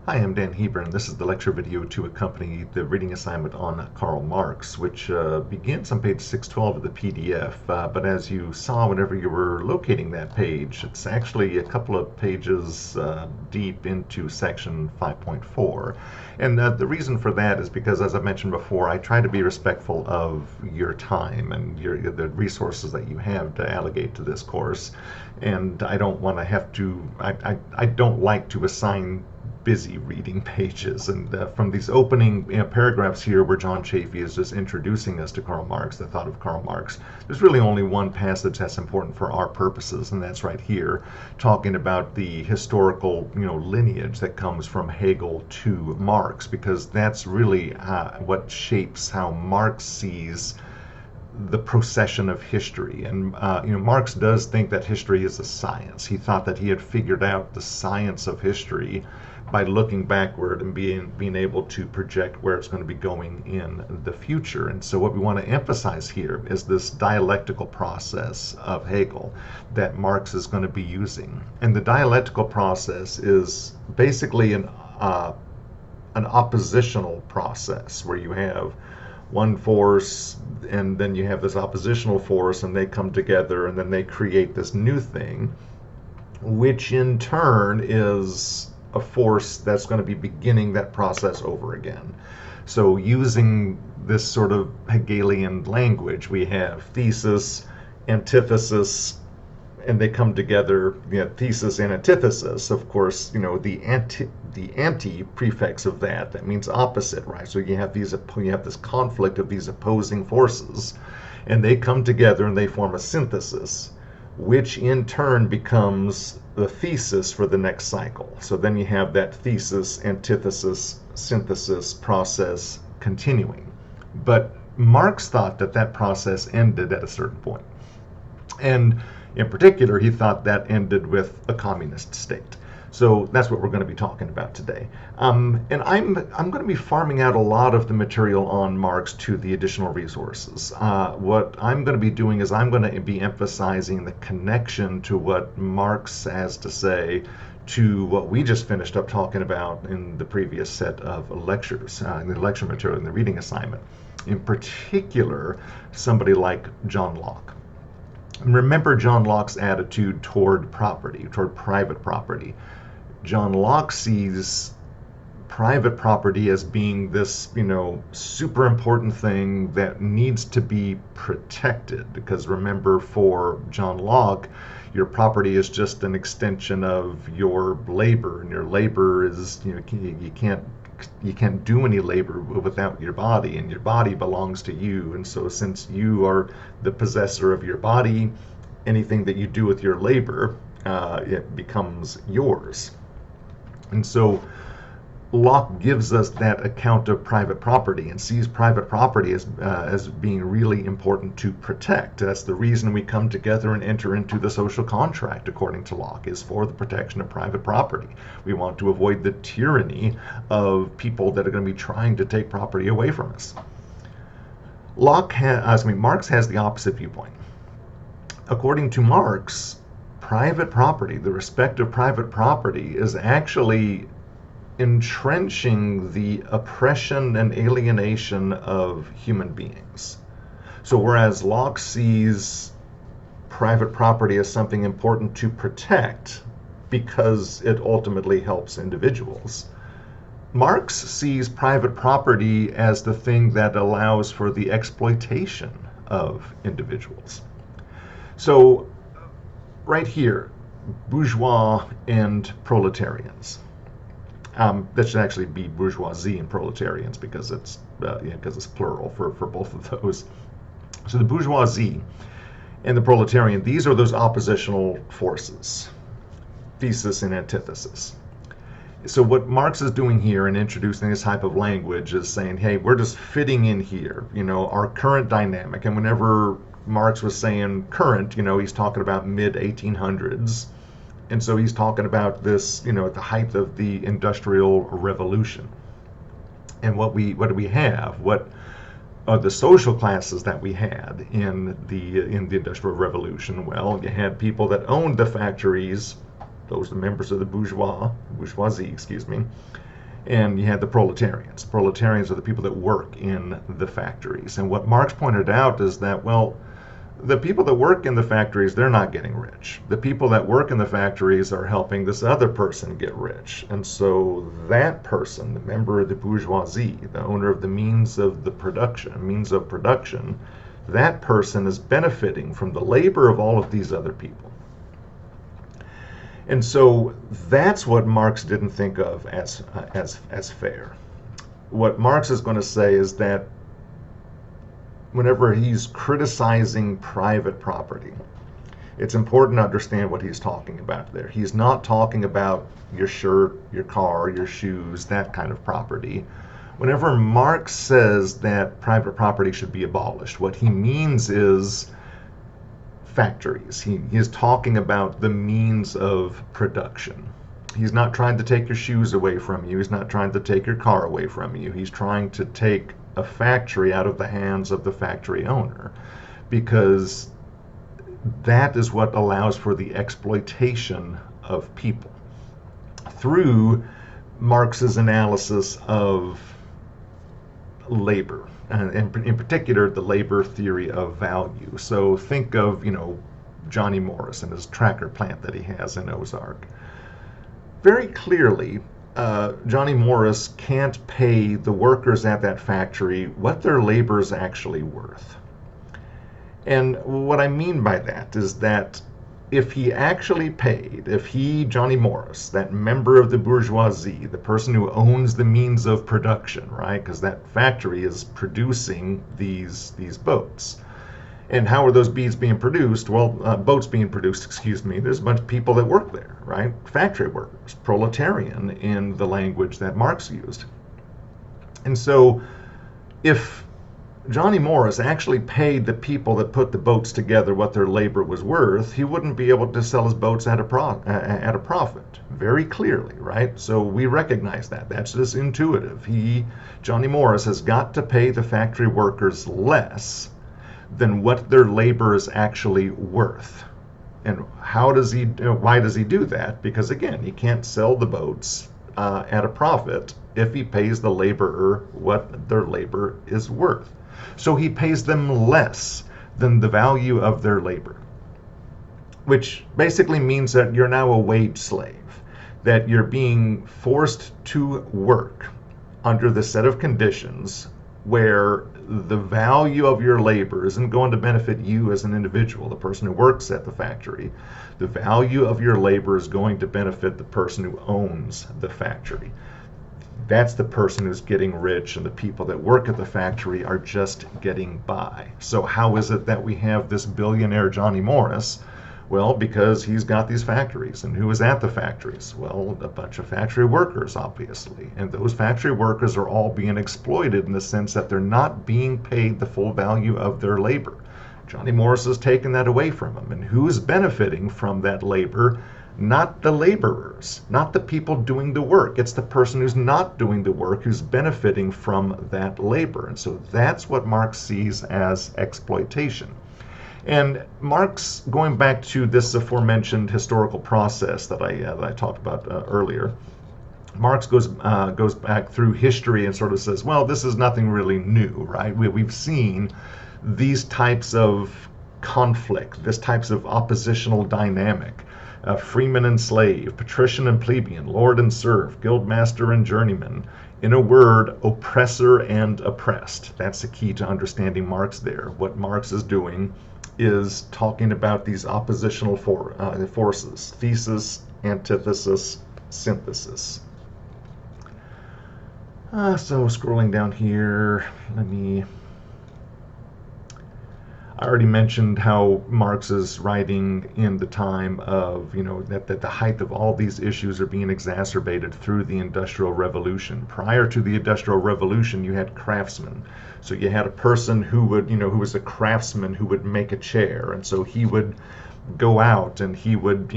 Hi, I'm Dan Heber, and this is the lecture video to accompany the reading assignment on Karl Marx, which begins on page 612 of the PDF. But as you saw whenever you were locating that page, it's actually a couple of pages deep into section 5.4. And the reason for that is because, as I mentioned before, I try to be respectful of your time and the resources that you have to allocate to this course. And I don't want to have to, I don't like to assign busy reading pages, and from these opening paragraphs here where John Chafee is just introducing us to Karl Marx, the thought of Karl Marx, there's really only one passage that's important for our purposes, and that's right here, talking about the historical lineage that comes from Hegel to Marx, because that's really what shapes how Marx sees the procession of history. And Marx does think that history is a science. He thought that he had figured out the science of history by looking backward and being able to project where it's going to be going in the future. And so what we want to emphasize here is this dialectical process of Hegel that Marx is going to be using. And the dialectical process is basically an oppositional process where you have one force and then you have this oppositional force, and they come together and then they create this new thing, which in turn is a force that's going to be beginning that process over again. So using this sort of Hegelian language, we have thesis, antithesis, and they come together. Thesis and antithesis, of course, the anti prefix of that means opposite, right? So you have this conflict of these opposing forces, and they come together and they form a synthesis, which in turn becomes the thesis for the next cycle. So then you have that thesis, antithesis, synthesis process continuing. But Marx thought that process ended at a certain point. And in particular, he thought that ended with a communist state. So that's what we're going to be talking about today. And I'm going to be farming out a lot of the material on Marx to the additional resources. What I'm going to be doing is I'm going to be emphasizing the connection to what Marx has to say to what we just finished up talking about in the previous set of lectures, in the lecture material, in the reading assignment. In particular, somebody like John Locke. Remember John Locke's attitude toward property, toward private property. John Locke sees private property as being this, super important thing that needs to be protected. Because remember, for John Locke, your property is just an extension of your labor, and your labor is, you can't do any labor without your body, and your body belongs to you. And so since you are the possessor of your body, anything that you do with your labor, it becomes yours. And so Locke gives us that account of private property and sees private property as being really important to protect. That's the reason we come together and enter into the social contract, according to Locke, is for the protection of private property. We want to avoid the tyranny of people that are going to be trying to take property away from us. Marx has the opposite viewpoint. According to Marx, private property, the respect of private property, is actually entrenching the oppression and alienation of human beings. So whereas Locke sees private property as something important to protect because it ultimately helps individuals, Marx sees private property as the thing that allows for the exploitation of individuals. So right here, bourgeois and proletarians. That should actually be bourgeoisie and proletarians because it's plural for both of those. So the bourgeoisie and the proletarian, these are those oppositional forces, thesis and antithesis. So what Marx is doing here in introducing this type of language is saying, hey, we're just fitting in here, our current dynamic. And whenever Marx was saying current, he's talking about mid-1800s. And so he's talking about this, at the height of the Industrial Revolution. And what do we have? What are the social classes that we had in the Industrial Revolution? Well, you had people that owned the factories, those are the members of the bourgeoisie, and you had the proletarians. Proletarians are the people that work in the factories. And what Marx pointed out is that, well, the people that work in the factories, they're not getting rich. The people that work in the factories are helping this other person get rich. And so that person, the member of the bourgeoisie, the owner of the means of production, that person is benefiting from the labor of all of these other people. And so that's what Marx didn't think of as fair. What Marx is going to say is that whenever he's criticizing private property, it's important to understand what he's talking about there. He's not talking about your shirt, your car, your shoes, that kind of property. Whenever Marx says that private property should be abolished, what he means is factories. He is talking about the means of production. He's not trying to take your shoes away from you. He's not trying to take your car away from you. He's trying to take a factory out of the hands of the factory owner, because that is what allows for the exploitation of people through Marx's analysis of labor, and in particular the labor theory of value. So think of, Johnny Morris and his tracker plant that he has in Ozark. Very clearly, Johnny Morris can't pay the workers at that factory what their labor is actually worth. And what I mean by that is that if he actually paid, Johnny Morris, that member of the bourgeoisie, the person who owns the means of production, right? Because that factory is producing these boats. And how are those beads being produced? Well, boats being produced, there's a bunch of people that work there, right? Factory workers, proletarian in the language that Marx used. And so if Johnny Morris actually paid the people that put the boats together what their labor was worth, he wouldn't be able to sell his boats at a profit, very clearly, right? So we recognize that. That's just intuitive. Johnny Morris, has got to pay the factory workers less than what their labor is actually worth. And why does he do that? Because again, he can't sell the boats at a profit if he pays the laborer what their labor is worth. So he pays them less than the value of their labor, which basically means that you're now a wage slave, that you're being forced to work under the set of conditions where the value of your labor isn't going to benefit you as an individual, the person who works at the factory. The value of your labor is going to benefit the person who owns the factory. That's the person who's getting rich, and the people that work at the factory are just getting by. So how is it that we have this billionaire Johnny Morris? Well, because he's got these factories. And who is at the factories? Well, a bunch of factory workers, obviously. And those factory workers are all being exploited in the sense that they're not being paid the full value of their labor. Johnny Morris has taken that away from them. And who's benefiting from that labor? Not the laborers, not the people doing the work. It's the person who's not doing the work who's benefiting from that labor. And so that's what Marx sees as exploitation. And Marx, going back to this aforementioned historical process that I talked about earlier, Marx goes back through history and sort of says, well, this is nothing really new, right? We've seen these types of conflict, this types of oppositional dynamic. Freeman and slave, patrician and plebeian, lord and serf, guildmaster and journeyman. In a word, oppressor and oppressed. That's the key to understanding Marx there. What Marx is doing is talking about these oppositional forces, thesis, antithesis, synthesis. So scrolling down here, I already mentioned how Marx is writing in the time of, that the height of all these issues are being exacerbated through the Industrial Revolution. Prior to the Industrial Revolution, you had craftsmen. So you had a person who was a craftsman who would make a chair. And so he would go out and he would,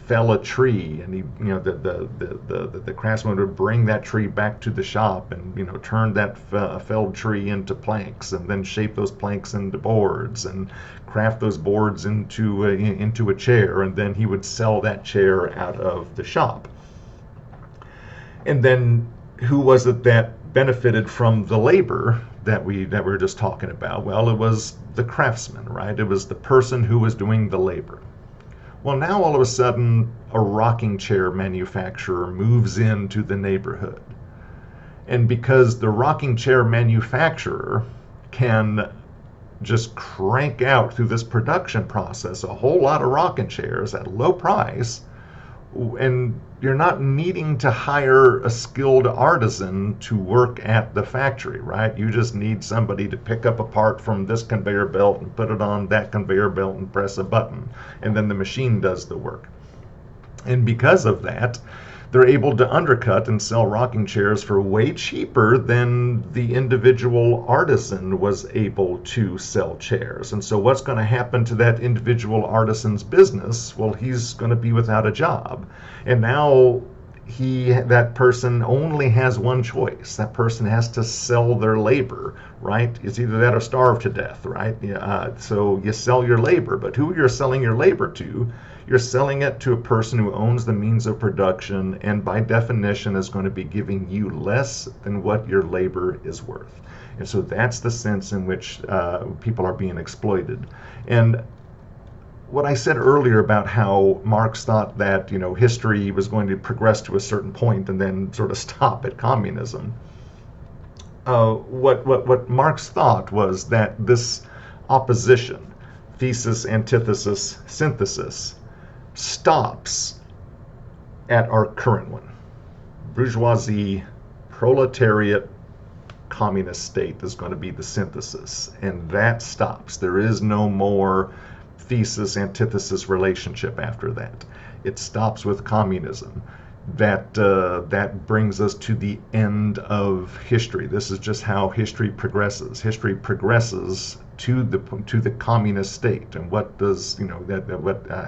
fell a tree, and the craftsman would bring that tree back to the shop and, turn that felled tree into planks, and then shape those planks into boards and craft those boards into a chair, and then he would sell that chair out of the shop. And then who was it that benefited from the labor that we were just talking about? Well, it was the craftsman, right? It was the person who was doing the labor. Well, now all of a sudden, a rocking chair manufacturer moves into the neighborhood. And because the rocking chair manufacturer can just crank out through this production process a whole lot of rocking chairs at a low price, and you're not needing to hire a skilled artisan to work at the factory, right? You just need somebody to pick up a part from this conveyor belt and put it on that conveyor belt and press a button, and then the machine does the work. And because of that, they're able to undercut and sell rocking chairs for way cheaper than the individual artisan was able to sell chairs. And so what's going to happen to that individual artisan's business? Well, he's going to be without a job. And now that person only has one choice. That person has to sell their labor, right? It's either that or starve to death, right? So you sell your labor, but who you're selling your labor to? You're selling it to a person who owns the means of production, and by definition is going to be giving you less than what your labor is worth. And so that's the sense in which people are being exploited. And what I said earlier about how Marx thought that history was going to progress to a certain point and then sort of stop at communism. What Marx thought was that this opposition, thesis, antithesis, synthesis, stops at our current one. Bourgeoisie, proletariat, communist state is going to be the synthesis, and that stops. There is no more thesis antithesis relationship after that. It stops with communism. That brings us to the end of history. This is just how history progresses. History progresses to the communist state. And what does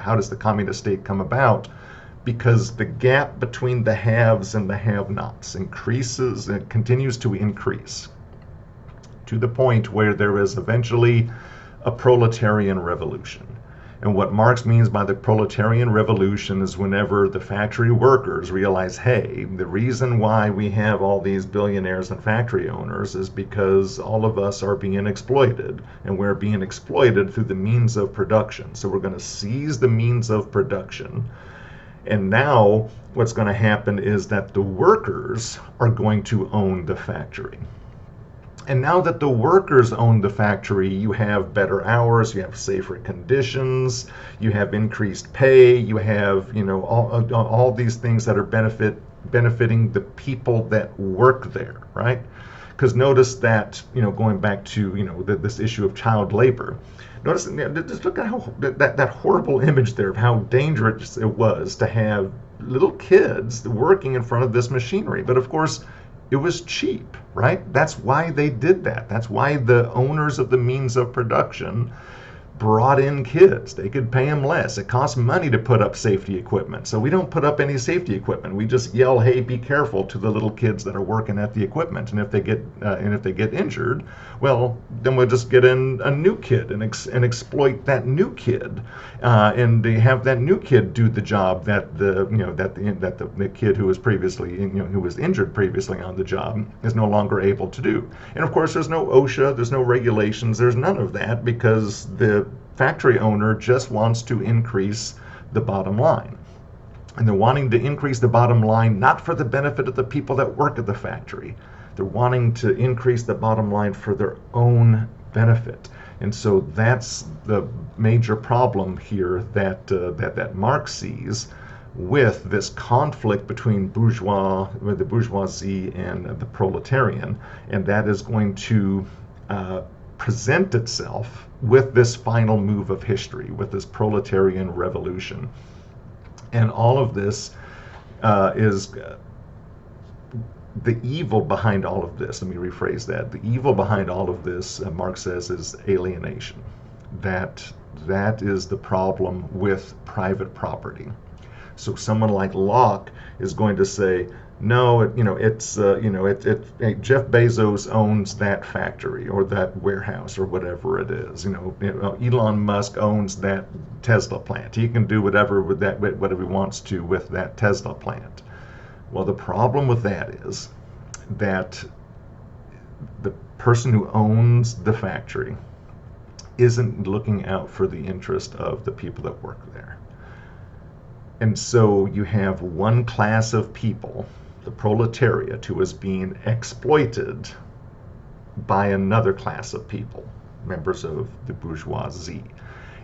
how does the communist state come about? Because the gap between the haves and the have-nots increases, and it continues to increase to the point where there is eventually a proletarian revolution. And what Marx means by the proletarian revolution is whenever the factory workers realize, hey, the reason why we have all these billionaires and factory owners is because all of us are being exploited, and we're being exploited through the means of production. So we're going to seize the means of production. And now what's going to happen is that the workers are going to own the factory. And now that the workers own the factory, you have better hours, you have safer conditions, you have increased pay, you have all these things that are benefiting the people that work there, right? Because notice that going back to this issue of child labor. Notice, just look at how that horrible image there of how dangerous it was to have little kids working in front of this machinery. But of course, it was cheap, right? That's why they did that. That's why the owners of the means of production brought in kids. They could pay them less. It costs money to put up safety equipment. So we don't put up any safety equipment. We just yell, "Hey, be careful," to the little kids that are working at the equipment. And if they get injured, well, then we'll just get in a new kid and exploit that new kid, and they have that new kid do the job that the kid who was previously who was injured previously on the job is no longer able to do. And of course, there's no OSHA, there's no regulations, there's none of that, because the factory owner just wants to increase the bottom line. And they're wanting to increase the bottom line not for the benefit of the people that work at the factory. They're wanting to increase the bottom line for their own benefit. And so that's the major problem here that Marx sees with this conflict between the bourgeoisie and the proletarian, and that is going to present itself with this final move of history, with this proletarian revolution. And all of this is the evil behind all of this. Let me rephrase that. The evil behind all of this, Marx says, is alienation. That is the problem with private property. So someone like Locke is going to say, no, Jeff Bezos owns that factory or that warehouse or whatever it is. Elon Musk owns that Tesla plant. He can do whatever he wants to with that Tesla plant. Well, the problem with that is that the person who owns the factory isn't looking out for the interest of the people that work there. And so you have one class of people, the proletariat, who is being exploited by another class of people, members of the bourgeoisie.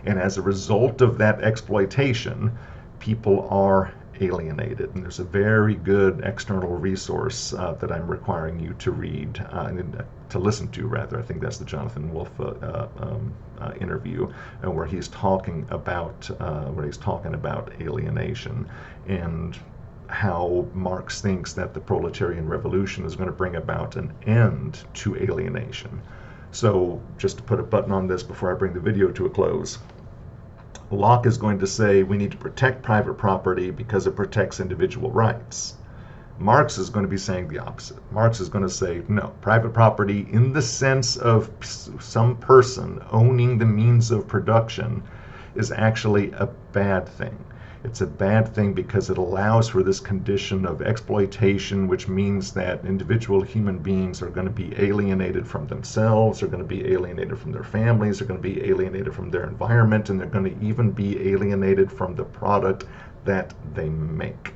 And as a result of that exploitation, people are alienated. And there's a very good external resource that I'm requiring you to read, to listen to rather. I think that's the Jonathan Wolff interview, where he's talking about alienation and how Marx thinks that the proletarian revolution is going to bring about an end to alienation. So just to put a button on this before I bring the video to a close, Locke is going to say we need to protect private property because it protects individual rights. Marx is going to be saying the opposite. Marx is going to say, no, private property in the sense of some person owning the means of production is actually a bad thing. It's a bad thing because it allows for this condition of exploitation, which means that individual human beings are going to be alienated from themselves, are going to be alienated from their families, are going to be alienated from their environment, and they're going to even be alienated from the product that they make.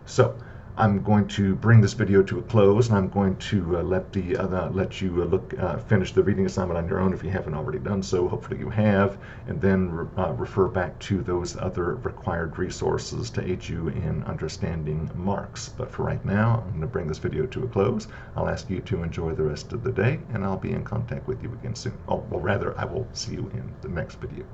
So I'm going to bring this video to a close, and I'm going to let you finish the reading assignment on your own if you haven't already done so. Hopefully you have, and then refer back to those other required resources to aid you in understanding Marx. But for right now, I'm going to bring this video to a close. I'll ask you to enjoy the rest of the day, and I'll be in contact with you again soon. Oh, well, rather, I will see you in the next video.